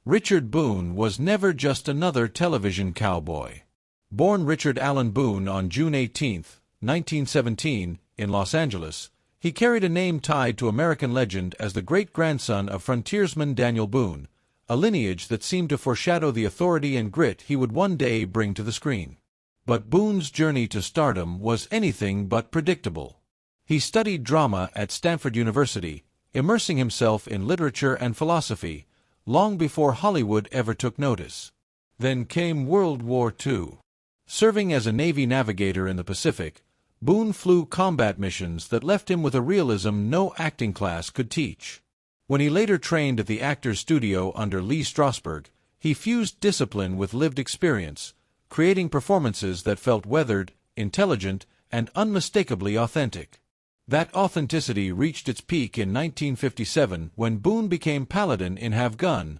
Richard Boone was never just another television cowboy. Born Richard Allen Boone on June 18, 1917, in Los Angeles, he carried a name tied to American legend as the great-grandson of frontiersman Daniel Boone, a lineage that seemed to foreshadow the authority and grit he would one day bring to the screen. But Boone's journey to stardom was anything but predictable. He studied drama at Stanford University, immersing himself in literature and philosophy, long before Hollywood ever took notice. Then came World War II. Serving as a Navy navigator in the Pacific, Boone flew combat missions that left him with a realism no acting class could teach. When he later trained at the Actors Studio under Lee Strasberg, he fused discipline with lived experience, creating performances that felt weathered, intelligent, and unmistakably authentic. That authenticity reached its peak in 1957 when Boone became Paladin in Have Gun,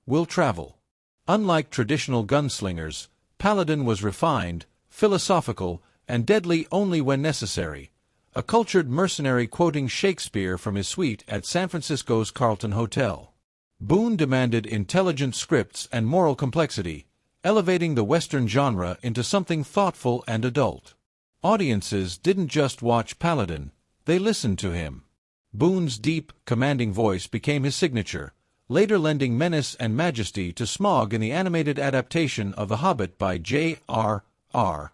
Will Travel. Unlike traditional gunslingers, Paladin was refined, philosophical, and deadly only when necessary, a cultured mercenary quoting Shakespeare from his suite at San Francisco's Carlton Hotel. Boone demanded intelligent scripts and moral complexity, elevating the Western genre into something thoughtful and adult. Audiences didn't just watch Paladin, they listened to him. Boone's deep, commanding voice became his signature, later lending menace and majesty to Smaug in the animated adaptation of The Hobbit by J.R.R.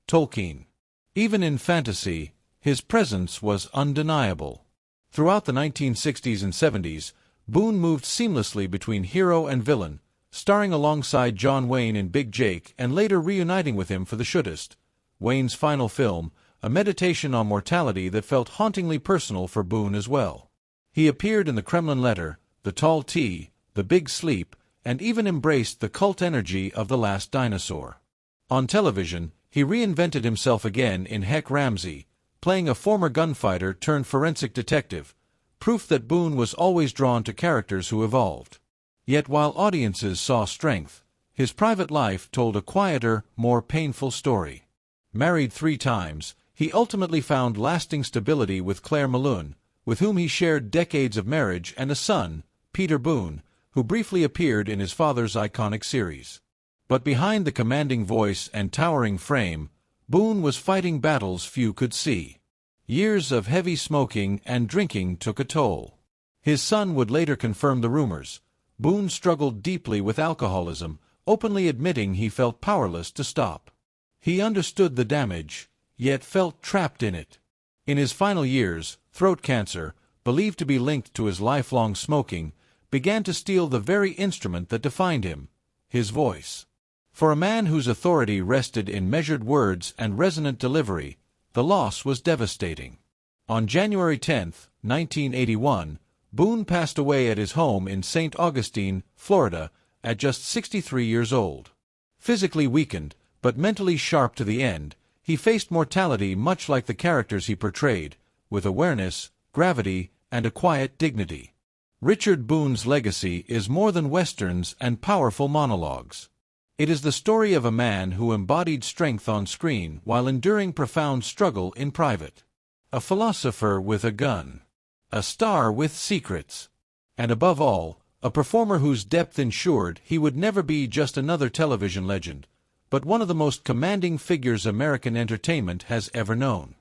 Tolkien. Even in fantasy, his presence was undeniable. Throughout the 1960s and 70s, Boone moved seamlessly between hero and villain, starring alongside John Wayne in Big Jake and later reuniting with him for The Shootist, Wayne's final film, a meditation on mortality that felt hauntingly personal for Boone as well. He appeared in The Kremlin Letter, The Tall T, The Big Sleep, and even embraced the cult energy of The Last Dinosaur. On television, he reinvented himself again in Heck Ramsey, playing a former gunfighter turned forensic detective, proof that Boone was always drawn to characters who evolved. Yet while audiences saw strength, his private life told a quieter, more painful story. Married 3 times, he ultimately found lasting stability with Claire Malone, with whom he shared decades of marriage and a son, Peter Boone, who briefly appeared in his father's iconic series. But behind the commanding voice and towering frame, Boone was fighting battles few could see. Years of heavy smoking and drinking took a toll. His son would later confirm the rumors. Boone struggled deeply with alcoholism, openly admitting he felt powerless to stop. He understood the damage, yet felt trapped in it. In his final years, throat cancer, believed to be linked to his lifelong smoking, began to steal the very instrument that defined him, his voice. For a man whose authority rested in measured words and resonant delivery, the loss was devastating. On January 10, 1981, Boone passed away at his home in St. Augustine, Florida, at just 63 years old. Physically weakened, but mentally sharp to the end, he faced mortality much like the characters he portrayed, with awareness, gravity, and a quiet dignity. Richard Boone's legacy is more than westerns and powerful monologues. It is the story of a man who embodied strength on screen while enduring profound struggle in private. A philosopher with a gun. A star with secrets. And above all, a performer whose depth ensured he would never be just another television legend, but one of the most commanding figures American entertainment has ever known.